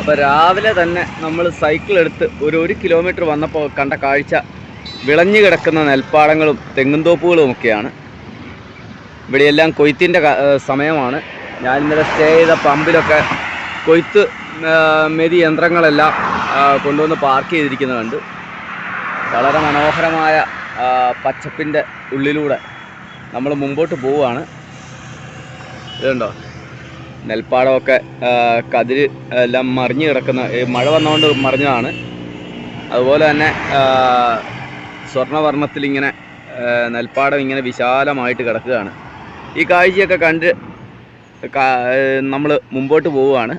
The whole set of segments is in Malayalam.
അപ്പോൾ രാവിലെ തന്നെ നമ്മൾ സൈക്കിൾ എടുത്ത് ഒരു കിലോമീറ്റർ വന്നപ്പോൾ കണ്ട കാഴ്ച വിളഞ്ഞു കിടക്കുന്ന നെൽപ്പാടങ്ങളും തെങ്ങുംതോപ്പുകളും ഒക്കെയാണ്. ഇവിടെയെല്ലാം കൊയ്ത്തിൻ്റെ സമയമാണ്. ഞാൻ ഇന്നലെ സ്റ്റേ ചെയ്ത പമ്പിലൊക്കെ കൊയ്ത്ത് മെതി യന്ത്രങ്ങളെല്ലാം കൊണ്ടുവന്ന് പാർക്ക് ചെയ്തിരിക്കുന്നത് കണ്ട്. വളരെ മനോഹരമായ പച്ചപ്പിൻ്റെ ഉള്ളിലൂടെ നമ്മൾ മുമ്പോട്ട് പോവുകയാണ്. ഇതുണ്ടോ, നെൽപ്പാടമൊക്കെ കതിര് എല്ലാം മറിഞ്ഞു കിടക്കുന്ന, മഴ വന്നുകൊണ്ട് മറിഞ്ഞതാണ്. അതുപോലെ തന്നെ സ്വർണ്ണവർണ്ണത്തിലിങ്ങനെ നെൽപ്പാടം ഇങ്ങനെ വിശാലമായിട്ട് കിടക്കുകയാണ്. ഈ കാഴ്ചയൊക്കെ കണ്ട് നമ്മൾ മുമ്പോട്ട് പോവുകയാണ്.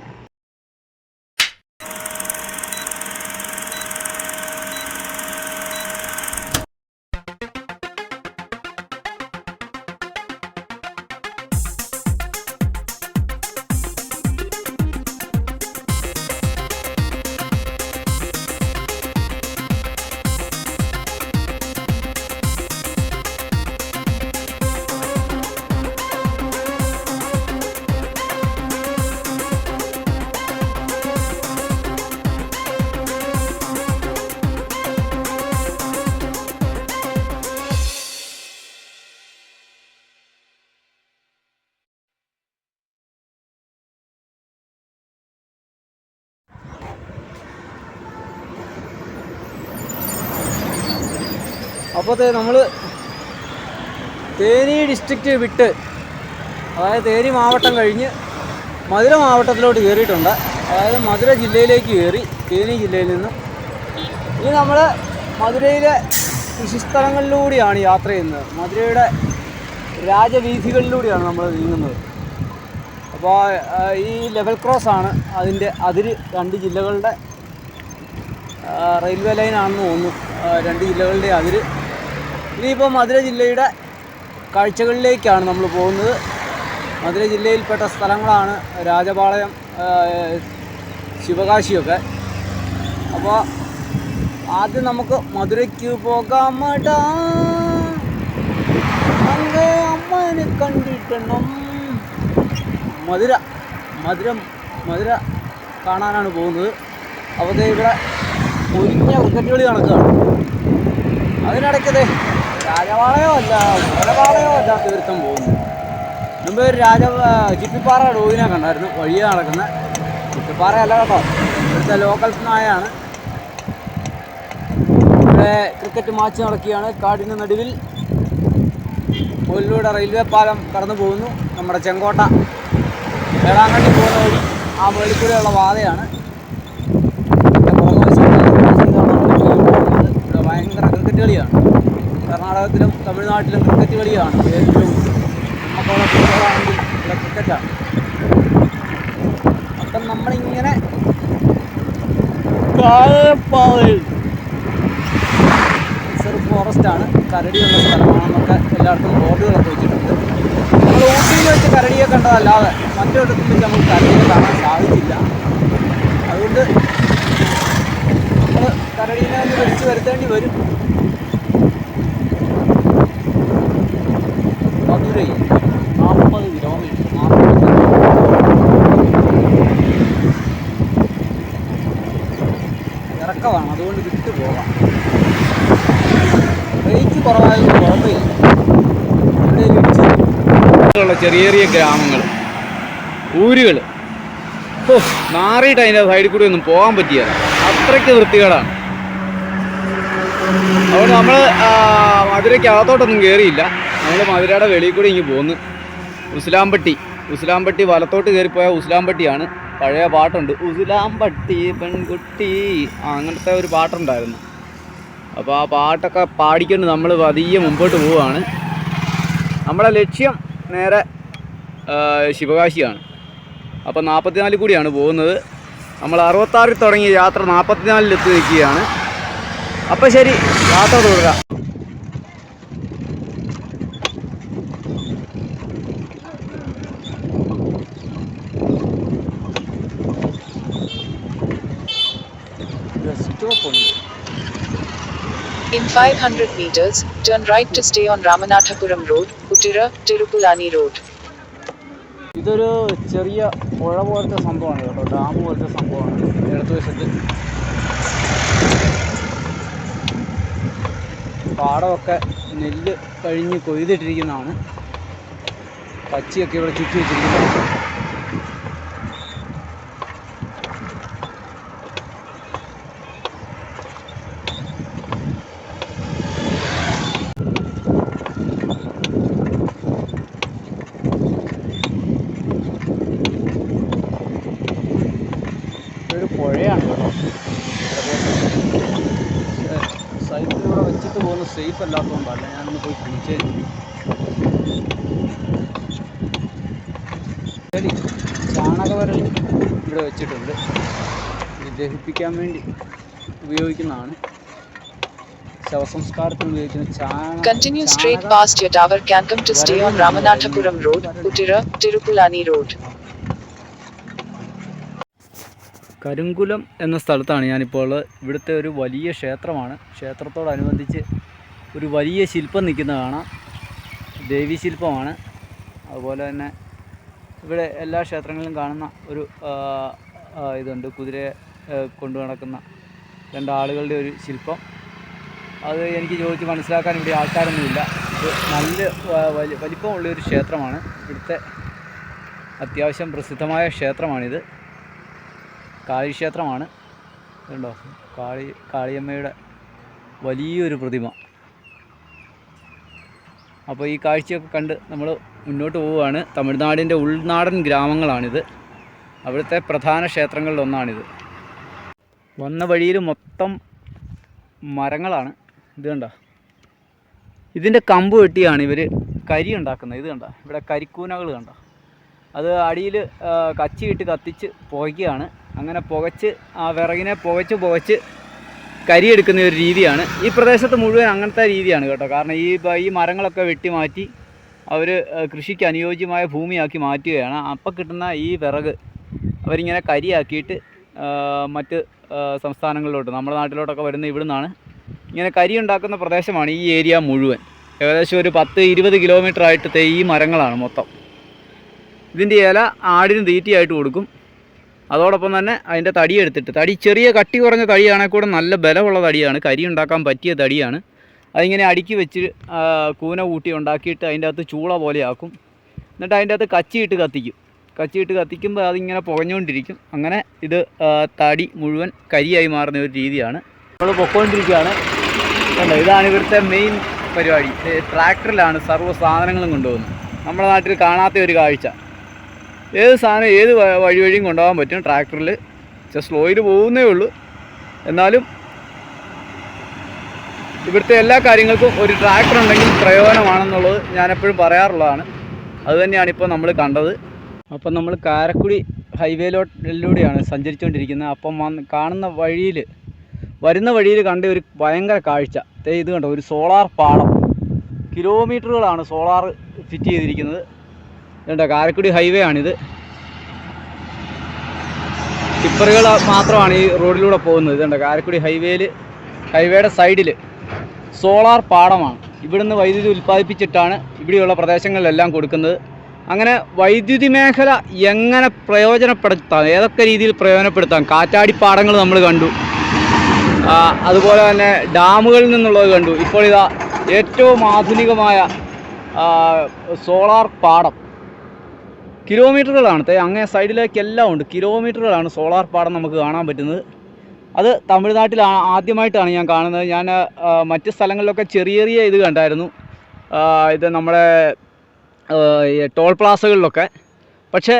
അപ്പോൾ നമ്മൾ തേനി ഡിസ്ട്രിക്റ്റ് വിട്ട്, അതായത് തേനി മാവട്ടം കഴിഞ്ഞ് മധുര മാവട്ടത്തിലോട്ട് കയറിയിട്ടുണ്ട്. അതായത് മധുര ജില്ലയിലേക്ക് കയറി തേനി ജില്ലയിൽ നിന്നും. ഇനി നമ്മൾ മധുരയിലെ കൃഷിസ്ഥലങ്ങളിലൂടെയാണ് യാത്ര ചെയ്യുന്നത്. മധുരയുടെ രാജവീഥികളിലൂടെയാണ് നമ്മൾ നീങ്ങുന്നത്. അപ്പോൾ ഈ ലെവൽ ക്രോസ് ആണ് അതിൻ്റെ അതിര്. രണ്ട് ജില്ലകളുടെ റെയിൽവേ ലൈനാണെന്ന് തോന്നുന്നു, രണ്ട് ജില്ലകളുടെ അതിര്. ഇനിയിപ്പോൾ മധുര ജില്ലയുടെ കാഴ്ചകളിലേക്കാണ് നമ്മൾ പോകുന്നത്. മധുര ജില്ലയിൽപ്പെട്ട സ്ഥലങ്ങളാണ് രാജപാളയം, ശിവകാശിയൊക്കെ. അപ്പോൾ ആദ്യം നമുക്ക് മധുരയ്ക്ക് പോകാം. അങ്ങേ അമ്മനെ കണ്ടിട്ടണം. മധുര കാണാനാണ് പോകുന്നത്. അപ്പോൾ ഇവിടെ ഒരിഞ്ഞ ക്രിക്കറ്റ് കളി നടക്കുകയാണ്. അതിനിടയ്ക്കത് രാജപാളയോ അല്ല തീർത്ഥം പോകുന്നു. മുമ്പ് ചിപ്പിപ്പാറ ഡോയിനെ കണ്ടായിരുന്നു വഴിയെ നടക്കുന്ന. ചിപ്പിപ്പാറ അല്ല കേട്ടോ, ഇവിടുത്തെ ലോക്കൽ നായാണ്. ഇവിടെ ക്രിക്കറ്റ് മാച്ച് നടക്കുകയാണ്. കാടിന് നടുവിൽ മുകളിലൂടെ റെയിൽവേ പാലം കടന്നു പോകുന്നു. നമ്മുടെ ചെങ്കോട്ട വേളാങ്കണ്ണി പോകുന്ന വഴി ആ മുകളിൽക്കൂടെയുള്ള പാതയാണ്. ഭയങ്കര ക്രിക്കറ്റ് കളിയാണ്. കർണാടകത്തിലും തമിഴ്നാട്ടിലും ക്രിക്കറ്റ് കളിയാണ് ഏറ്റവും. നമുക്കുള്ള ഫുട്ബോളാണെങ്കിൽ ഇവിടെ ക്രിക്കറ്റാണ്. അപ്പം നമ്മളിങ്ങനെ റിസർവ് ഫോറസ്റ്റാണ്, കരടിയുള്ള സ്ഥലമാണെന്നൊക്കെ എല്ലായിടത്തും ബോർഡുകളൊക്കെ വെച്ചിട്ടുണ്ട്. നമ്മൾ ഊട്ടിയിൽ വെച്ച് കരടിയെ കണ്ടതല്ലാതെ മറ്റൊരിടത്തും വെച്ച് നമുക്ക് കരടിയെ കാണാൻ സാധിച്ചില്ല. അതുകൊണ്ട് നമ്മൾ കരടീനെ ഒന്ന് വിളിച്ച് വരുത്തേണ്ടി വരും. മധുരൈ 40 കിലോമീറ്റർ. ഇറക്കമാണ്, അതുകൊണ്ട് വിട്ടു പോകാം. റേറ്റ് കുറവായതുകൊണ്ട് കുഴപ്പമില്ല. ഇവിടെ ചെറിയ ചെറിയ ഗ്രാമങ്ങൾ, ഊരുകൾ, നാറിയിട്ട് അതിൻ്റെ സൈഡിൽ കൂടി ഒന്നും പോകാൻ പറ്റിയല്ല, അത്രയ്ക്ക് വൃത്തികേടാണ്. അതുകൊണ്ട് നമ്മൾ മധുരയ്ക്ക് അകത്തോട്ടൊന്നും കയറിയില്ല. നമ്മൾ മധുരയുടെ വെളിയിൽ കൂടി ഇങ്ങ് പോന്ന്. ഉസ്ലാംപട്ടി വലത്തോട്ട് കയറിപ്പോയാൽ ഉസ്ലാംപട്ടിയാണ്. പഴയ പാട്ടുണ്ട്, ഉസ്ലാംപട്ടി പെൺകുട്ടി, അങ്ങനത്തെ ഒരു പാട്ടുണ്ടായിരുന്നു. അപ്പോൾ ആ പാട്ടൊക്കെ പാടിക്കൊണ്ട് നമ്മൾ പതിയെ മുമ്പോട്ട് പോവുകയാണ്. നമ്മുടെ ലക്ഷ്യം നേരെ ശിവകാശിയാണ്. അപ്പോൾ 44 കൂടിയാണ് പോകുന്നത്. നമ്മൾ 66 തുടങ്ങിയ യാത്ര 44 എത്തി നിൽക്കുകയാണ്. അപ്പോൾ ശരി, യാത്ര തുടരാം. In 500 meters, turn right to stay on Ramanathapuram Road, Uttira, Tirupulani Road. ഇതൊരു ചെറിയ പുഴ പോലത്തെ സംഭവമാണ് കേട്ടോ, ഡാം പോലത്തെ സംഭവമാണ്. ഇടതുവശത്ത് പാടമൊക്കെ നെല്ല് കഴിഞ്ഞ് കൊയ്തിട്ടിരിക്കുന്നതാണ്. പച്ചയൊക്കെ ഇവിടെ ചുറ്റി വെച്ചിരിക്കുന്നതാണ്. ഒരു പുഴയാണ് കേട്ടോ. സൈക്കിളിലൂടെ വെച്ചിട്ട് പോകുന്ന സേഫ് അല്ലാത്തതുകൊണ്ടല്ല, ഞാനൊന്ന് പോയി കുളിച്ചേ. ചാണകവരൽ ഇവിടെ വെച്ചിട്ടുണ്ട്. ഇത് ദഹിപ്പിക്കാൻ വേണ്ടി ഉപയോഗിക്കുന്നതാണ്. ശവസംസ്കാരത്തിന് ഉപയോഗിക്കുന്ന Continue straight past your tower can come to stay on Ramanathapuram Road, Uttira, Tirupulani Road. കരിങ്കുലം എന്ന സ്ഥലത്താണ് ഞാനിപ്പോൾ. ഇവിടുത്തെ ഒരു വലിയ ക്ഷേത്രമാണ്. ക്ഷേത്രത്തോടനുബന്ധിച്ച് ഒരു വലിയ ശില്പം നിൽക്കുന്നത് കാണാം. ദേവീശില്പമാണ്. അതുപോലെ തന്നെ ഇവിടെ എല്ലാ ക്ഷേത്രങ്ങളിലും കാണുന്ന ഒരു ഇതുണ്ട്, കുതിരയെ കൊണ്ടു നടക്കുന്ന രണ്ടാളുകളുടെ ഒരു ശില്പം. അത് എനിക്ക് ചോദിച്ച് മനസ്സിലാക്കാൻ ഇവിടെ ആൾക്കാരൊന്നുമില്ല. ഇത് നല്ല വലിപ്പമുള്ളൊരു ക്ഷേത്രമാണ്. ഇവിടുത്തെ അത്യാവശ്യം പ്രസിദ്ധമായ ക്ഷേത്രമാണിത്. കാളിക്ഷേത്രമാണ്. കണ്ടോ, കാളിയമ്മയുടെ വലിയൊരു പ്രതിമ. അപ്പോൾ ഈ കാഴ്ചയൊക്കെ കണ്ട് നമ്മൾ മുന്നോട്ട് പോവുകയാണ്. തമിഴ്നാടിൻ്റെ ഉൾനാടൻ ഗ്രാമങ്ങളാണിത്. അവിടുത്തെ പ്രധാന ക്ഷേത്രങ്ങളിലൊന്നാണിത്. വന്ന വഴിയിൽ മൊത്തം മരങ്ങളാണ്. ഇത് കണ്ടോ, ഇതിൻ്റെ കമ്പ് വെട്ടിയാണ് ഇവർ കരി ഉണ്ടാക്കുന്നത്. ഇത് കണ്ടോ, ഇവിടെ കരിക്കൂനകൾ കണ്ടോ, അത് അടിയിൽ കച്ചിയിട്ട് കത്തിച്ച് പുകയ്ക്കുകയാണ്. അങ്ങനെ പുകച്ച് ആ വിറകിനെ പുകച്ച് കരിയെടുക്കുന്ന ഒരു രീതിയാണ്. ഈ പ്രദേശത്ത് മുഴുവൻ അങ്ങനത്തെ രീതിയാണ് കേട്ടോ. കാരണം ഈ മരങ്ങളൊക്കെ വെട്ടി മാറ്റി അവർ കൃഷിക്ക് അനുയോജ്യമായ ഭൂമിയാക്കി മാറ്റുകയാണ്. അപ്പം കിട്ടുന്ന ഈ വിറക് അവരിങ്ങനെ കരിയാക്കിയിട്ട് മറ്റ് സംസ്ഥാനങ്ങളിലോട്ട്, നമ്മുടെ നാട്ടിലോട്ടൊക്കെ വരുന്ന ഇവിടെ നിന്നാണ്. ഇങ്ങനെ കരി ഉണ്ടാക്കുന്ന പ്രദേശമാണ് ഈ ഏരിയ മുഴുവൻ. ഏകദേശം ഒരു 10-20 കിലോമീറ്റർ ആയിട്ട് ഈ മരങ്ങളാണ് മൊത്തം. ഇതിൻ്റെ ഇല ആടിന് തീറ്റയായിട്ട് കൊടുക്കും. അതോടൊപ്പം തന്നെ അതിൻ്റെ തടി എടുത്തിട്ട്, തടി ചെറിയ കട്ടി കുറഞ്ഞ തടിയാണെങ്കിൽ കൂടെ നല്ല ബലമുള്ള തടിയാണ്, കരി ഉണ്ടാക്കാൻ പറ്റിയ തടിയാണ്. അതിങ്ങനെ അടുക്കി വെച്ച് കൂന കൂട്ടി ഉണ്ടാക്കിയിട്ട് അതിൻ്റെ അകത്ത് ചൂള പോലെയാക്കും. എന്നിട്ട് അതിൻ്റെ അകത്ത് കച്ചിയിട്ട് കത്തിക്കുമ്പോൾ അതിങ്ങനെ പുകഞ്ഞുകൊണ്ടിരിക്കും. അങ്ങനെ ഇത് തടി മുഴുവൻ കരിയായി മാറുന്ന ഒരു രീതിയാണ്. നമ്മൾ പൊക്കോണ്ടിരിക്കുകയാണ്. കണ്ടോ, ഇതാണ് ഇവിടുത്തെ മെയിൻ പരിപാടി. ട്രാക്ടറിലാണ് സർവ്വ സാധനങ്ങളും കൊണ്ടുപോകുന്നത്. നമ്മുടെ നാട്ടിൽ കാണാത്ത ഒരു കാഴ്ച. ഏത് സാധനം ഏത് വഴിയും കൊണ്ടുപോകാൻ പറ്റും ട്രാക്ടറിൽ. സ്ലോയിൽ പോകുന്നേ ഉള്ളൂ. എന്നാലും ഇവിടുത്തെ എല്ലാ കാര്യങ്ങൾക്കും ഒരു ട്രാക്ടർ ഉണ്ടെങ്കിൽ പ്രയോജനമാണെന്നുള്ളത് ഞാനെപ്പോഴും പറയാറുള്ളതാണ്. അതുതന്നെയാണ് ഇപ്പോൾ നമ്മൾ കണ്ടത്. അപ്പം നമ്മൾ കാരക്കുടി ഹൈവേയിലൂടെയാണ് സഞ്ചരിച്ചുകൊണ്ടിരിക്കുന്നത്. അപ്പം വരുന്ന വഴിയിൽ കണ്ട ഒരു ഭയങ്കര കാഴ്ച. ഇത് കണ്ടോ, ഒരു സോളാർ പാടം. കിലോമീറ്ററുകളാണ് സോളാർ ഫിറ്റ് ചെയ്തിരിക്കുന്നത്. ഇതുണ്ടോ, കാരക്കുടി ഹൈവേ ആണിത്. ടിപ്പറുകൾ മാത്രമാണ് ഈ റോഡിലൂടെ പോകുന്നത്. ഇതുണ്ട്, കാരക്കുടി ഹൈവേയുടെ സൈഡിൽ സോളാർ പാടമാണ്. ഇവിടുന്ന് വൈദ്യുതി ഉൽപ്പാദിപ്പിച്ചിട്ടാണ് ഇവിടെയുള്ള പ്രദേശങ്ങളിലെല്ലാം കൊടുക്കുന്നത്. അങ്ങനെ വൈദ്യുതി മേഖല എങ്ങനെ പ്രയോജനപ്പെടുത്താം, ഏതൊക്കെ രീതിയിൽ പ്രയോജനപ്പെടുത്താം. കാറ്റാടിപ്പാടങ്ങൾ നമ്മൾ കണ്ടു. അതുപോലെ തന്നെ ഡാമുകളിൽ നിന്നുള്ളത് കണ്ടു. ഇപ്പോൾ ഇതാ ഏറ്റവും ആധുനികമായ സോളാർ പാടം. കിലോമീറ്ററുകളാണ്, അങ്ങേ സൈഡിലേക്കെല്ലാം ഉണ്ട്. കിലോമീറ്ററുകളാണ് സോളാർ പാടം നമുക്ക് കാണാൻ പറ്റുന്നത്. അത് തമിഴ്നാട്ടിൽ ആദ്യമായിട്ടാണ് ഞാൻ കാണുന്നത്. ഞാൻ മറ്റ് സ്ഥലങ്ങളിലൊക്കെ ചെറിയ ഇത് കണ്ടായിരുന്നു, ഇത് നമ്മുടെ ടോൾ പ്ലാസകളിലൊക്കെ. പക്ഷേ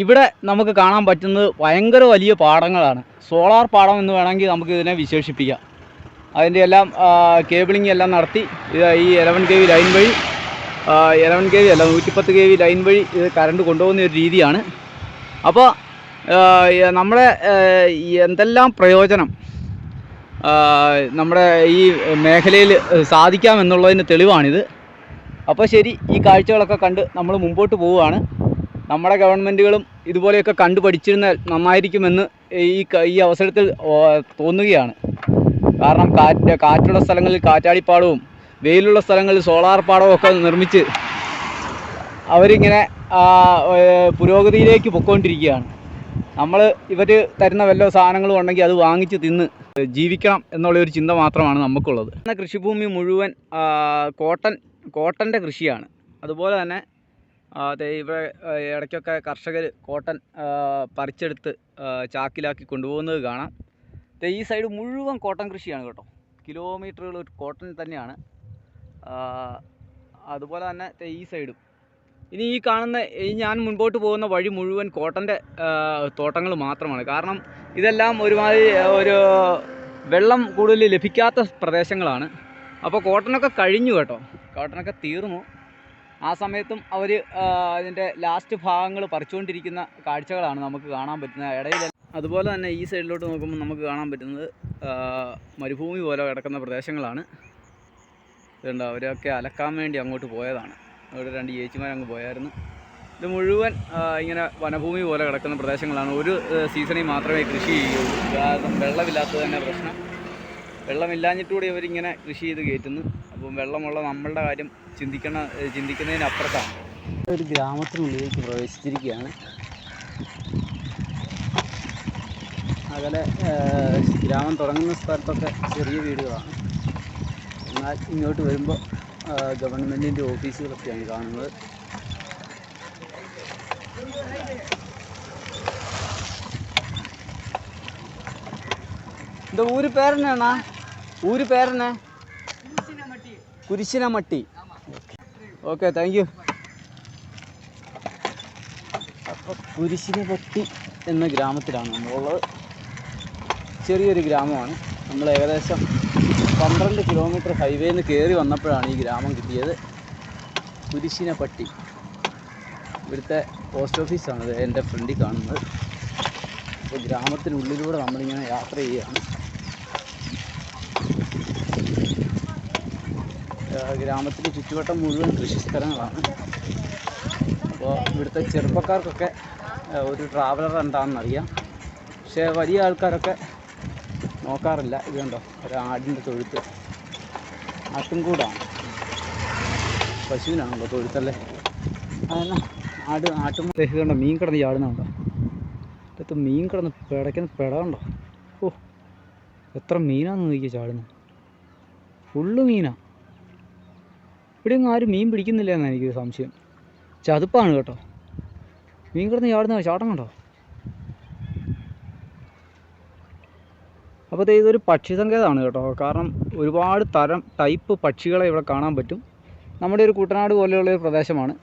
ഇവിടെ നമുക്ക് കാണാൻ പറ്റുന്നത് ഭയങ്കര വലിയ പാടങ്ങളാണ്. സോളാർ പാടം എന്ന് വേണമെങ്കിൽ നമുക്ക് ഇതിനെ വിശേഷിപ്പിക്കാം. അതിൻ്റെ എല്ലാം കേബിളിംഗ് എല്ലാം നടത്തി ഈ 11 kV ലൈൻ വഴി 11 kV അല്ല 110 kV ലൈൻ വഴി ഇത് കറണ്ട് കൊണ്ടുപോകുന്ന ഒരു രീതിയാണ്. അപ്പോൾ നമ്മുടെ എന്തെല്ലാം പ്രയോജനം നമ്മുടെ ഈ മേഖലയിൽ സാധിക്കാമെന്നുള്ളതിന് തെളിവാണിത്. അപ്പോൾ ശരി, ഈ കാഴ്ചകളൊക്കെ കണ്ട് നമ്മൾ മുമ്പോട്ട് പോവുകയാണ്. നമ്മുടെ ഗവൺമെൻറ്റുകളും ഇതുപോലെയൊക്കെ കണ്ടു പഠിച്ചിരുന്നാൽ നന്നായിരിക്കുമെന്ന് ഈ അവസരത്തിൽ തോന്നുകയാണ്. കാരണം കാറ്റുള്ള സ്ഥലങ്ങളിൽ കാറ്റാടിപ്പാടവും വെയിലുള്ള സ്ഥലങ്ങളിൽ സോളാർ പാടവും ഒക്കെ നിർമ്മിച്ച് അവരിങ്ങനെ പുരോഗതിയിലേക്ക് പൊയ്ക്കൊണ്ടിരിക്കുകയാണ്. ഇവർ തരുന്ന വല്ല സാധനങ്ങളും ഉണ്ടെങ്കിൽ അത് വാങ്ങിച്ച് തിന്ന് ജീവിക്കണം എന്നുള്ളൊരു ചിന്ത മാത്രമാണ് നമുക്കുള്ളത്. കൃഷിഭൂമി മുഴുവൻ കോട്ടൻ്റെ കൃഷിയാണ്. അതുപോലെ തന്നെ ഇവിടെ ഇടയ്ക്കൊക്കെ കർഷകർ കോട്ടൺ പറിച്ചെടുത്ത് ചാക്കിലാക്കി കൊണ്ടുപോകുന്നത് കാണാം. ഈ സൈഡ് മുഴുവൻ കോട്ടൺ കൃഷിയാണ് കേട്ടോ. കിലോമീറ്ററുകൾ കോട്ടൺ തന്നെയാണ്. അതുപോലെ തന്നെ ഈ സൈഡും. ഇനി ഈ കാണുന്ന ഞാൻ മുൻപോട്ട് പോകുന്ന വഴി മുഴുവൻ കോട്ടൻ്റെ തോട്ടങ്ങൾ മാത്രമാണ്. കാരണം ഇതെല്ലാം ഒരുമാതിരി വെള്ളം കൂടുതൽ ലഭിക്കാത്ത പ്രദേശങ്ങളാണ്. അപ്പോൾ കോട്ടനൊക്കെ കഴിഞ്ഞു കേട്ടോ, കോട്ടനൊക്കെ തീർന്നു. ആ സമയത്തും അവർ അതിൻ്റെ ലാസ്റ്റ് ഭാഗങ്ങൾ പറിച്ചുകൊണ്ടിരിക്കുന്ന കാഴ്ചകളാണ് നമുക്ക് കാണാൻ പറ്റുന്നത് ഇടയിൽ. അതുപോലെ തന്നെ ഈ സൈഡിലോട്ട് നോക്കുമ്പോൾ നമുക്ക് കാണാൻ പറ്റുന്നത് മരുഭൂമി പോലെ കിടക്കുന്ന പ്രദേശങ്ങളാണ്. ഇതുണ്ട്, അവരൊക്കെ അലക്കാൻ വേണ്ടി അങ്ങോട്ട് പോയതാണ്. അവിടെ 2 ചേച്ചിമാരങ്ങ് പോയായിരുന്നു. ഇത് മുഴുവൻ ഇങ്ങനെ വനഭൂമി പോലെ കിടക്കുന്ന പ്രദേശങ്ങളാണ്. ഒരു സീസണിൽ മാത്രമേ കൃഷി ചെയ്യുള്ളൂ. കാരണം വെള്ളമില്ലാത്തത് തന്നെ പ്രശ്നം. വെള്ളമില്ലാഞ്ഞിട്ടുകൂടി ഇവരിങ്ങനെ കൃഷി ചെയ്ത് കയറ്റുന്നു. അപ്പം വെള്ളമുള്ള നമ്മളുടെ കാര്യം ചിന്തിക്കുന്നതിനപ്പുറത്താണ്. ഒരു ഗ്രാമത്തിനുള്ളിലേക്ക് പ്രവേശിച്ചിരിക്കുകയാണ്. അകലെ ഗ്രാമം തുടങ്ങുന്ന സ്ഥലത്തൊക്കെ ചെറിയ വീടുകളാണ്. എന്നാൽ ഇങ്ങോട്ട് വരുമ്പോൾ ഗവൺമെൻറ്റിൻ്റെ ഓഫീസുകളൊക്കെയാണ് കാണുന്നത്. இந்த ஊர் பேர் என்னண்ணா? ஊர் பேர் என்ன? കുരിശിനമട്ടി. Okay, thank you. അപ്പോൾ കുരിശിനമട്ടി എന്ന ഗ്രാമത്തിലാണ് നമ്മളുള്ളത്. ചെറിയൊരു ഗ്രാമമാണ്. നമ്മൾ ഏകദേശം 12 കിലോമീറ്റർ ഹൈവേയിൽ നിന്ന് കയറി വന്നപ്പോഴാണ് ഈ ഗ്രാമം കിട്ടിയത്. കുരിശിനപ്പട്ടി. ഇവിടുത്തെ പോസ്റ്റ് ഓഫീസാണ് എൻ്റെ ഫ്രണ്ടിൽ കാണുന്നത്. അപ്പോൾ ഗ്രാമത്തിനുള്ളിലൂടെ നമ്മളിങ്ങനെ യാത്ര ചെയ്യുകയാണ്. ഗ്രാമത്തിൻ്റെ ചുറ്റുവട്ടം മുഴുവൻ കൃഷി സ്ഥലങ്ങളാണ്. അപ്പോൾ ഇവിടുത്തെ ചെറുപ്പക്കാർക്കൊക്കെ ഒരു ട്രാവലർ എന്താണെന്നറിയാം. പക്ഷേ വലിയ ആൾക്കാരൊക്കെ നോക്കാറില്ല. ഇത് കണ്ടോ, ഒരു ആടിൻ്റെ തൊഴുത്ത്. ആട്ടുംകൂടാണ്, പശുവിനാണല്ലോ തൊഴുത്തല്ലേ. അതന്നെ ആട്ടും കണ്ടോ, മീൻ കിടന്ന് ചാടുന്നുണ്ടോ. ഇതൊക്കെ മീൻ കിടന്ന് പിടയ്ക്കുന്ന പിടമുണ്ടോ. ഓ, എത്ര മീനാണെന്ന് നോക്കിയാൽ ചാടുന്നു. ഫുള്ള് മീനാണ്. ഇവിടെയൊന്നും ആരും മീൻ പിടിക്കുന്നില്ല എന്നാണ് എനിക്കൊരു സംശയം. ചതുപ്പാണ് കേട്ടോ. മീൻ കിടന്ന് ചാടുന്ന ചാട്ടം കണ്ടോ. അപ്പോൾ ഇതൊരു പക്ഷി സങ്കേതമാണ് കേട്ടോ. കാരണം ഒരുപാട് ടൈപ്പ് പക്ഷികളെ ഇവിടെ കാണാൻ പറ്റും. നമ്മുടെ ഒരു കുട്ടനാട് പോലെയുള്ളൊരു പ്രദേശമാണ്.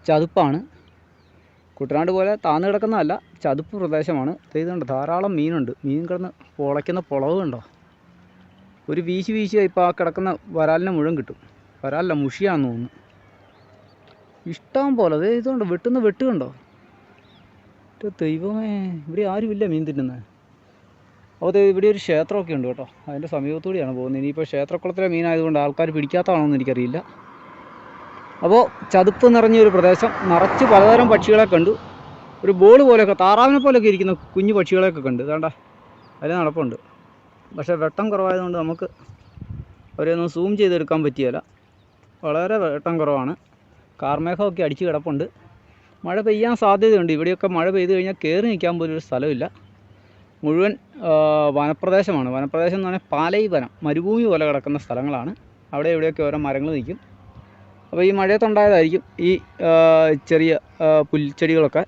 ചതുപ്പാണ്. കുട്ടനാട് പോലെ താന്ന് കിടക്കുന്നതല്ല, ചതുപ്പ് പ്രദേശമാണ്. ഇതുണ്ട്, ധാരാളം മീനുണ്ട്. മീൻ കിടന്ന് പൊളയ്ക്കുന്ന പൊളവ് കണ്ടോ. ഒരു വീശി ഇപ്പോൾ ആ കിടക്കുന്ന വരാലിനെ മുഴുവൻ കിട്ടും. വരാലല്ല, മുഷിയാണെന്ന് തോന്നുന്നു. ഇഷ്ടം പോലെ അതേ ഇതുണ്ട്, വെട്ട് കണ്ടോ. ദൈവമേ, ഇവിടെ ആരുമില്ല മീൻ തിന്നുന്നത്. അപ്പോൾ ഇവിടെ ഒരു ക്ഷേത്രമൊക്കെ ഉണ്ട് കേട്ടോ. അതിൻ്റെ സമീപത്തൂടെയാണ് പോകുന്നത്. ഇനിയിപ്പോൾ ക്ഷേത്രക്കുളത്തിലെ മീനായതുകൊണ്ട് ആൾക്കാർ പിടിക്കാത്തതാണോന്ന് എനിക്കറിയില്ല. അപ്പോൾ ചതുപ്പ് നിറഞ്ഞൊരു പ്രദേശം, നിറച്ച് പലതരം പക്ഷികളെ കണ്ടു. ഒരു ബോൾ പോലെയൊക്കെ, താറാവിനെ പോലെയൊക്കെ ഇരിക്കുന്ന കുഞ്ഞു പക്ഷികളെയൊക്കെ കണ്ടു. വേണ്ട, അതിൽ നടപ്പുണ്ട്. പക്ഷേ വെട്ടം കുറവായതുകൊണ്ട് നമുക്ക് അവരെയൊന്നും സൂം ചെയ്തെടുക്കാൻ പറ്റിയല്ല. വളരെ വെട്ടം കുറവാണ്. കാർമേഘമൊക്കെ അടിച്ച് കിടപ്പുണ്ട്. മഴ പെയ്യാൻ സാധ്യതയുണ്ട്. ഇവിടെയൊക്കെ മഴ പെയ്തു കഴിഞ്ഞാൽ കയറി നിൽക്കാൻ പോലും ഒരു സ്ഥലമില്ല. മുഴുവൻ വനപ്രദേശമാണ്. വനപ്രദേശം എന്ന് പറഞ്ഞാൽ പാലൈ വനം, മരുഭൂമി പോലെ കിടക്കുന്ന സ്ഥലങ്ങളാണ്. അവിടെ ഇവിടെയൊക്കെ ഓരോ മരങ്ങൾ നിൽക്കും. അപ്പോൾ ഈ മഴയത്തുണ്ടായതായിരിക്കും ഈ ചെറിയ പുൽച്ചെടികളൊക്കെ.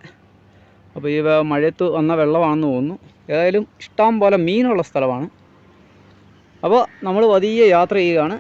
അപ്പോൾ ഈ മഴയത്ത് വന്ന വെള്ളമാണെന്ന് തോന്നുന്നു. ഏതായാലും ഇഷ്ടം പോലെ മീനുള്ള സ്ഥലമാണ്. അപ്പോൾ നമ്മൾ പതിയെ യാത്ര ചെയ്യുകയാണ്.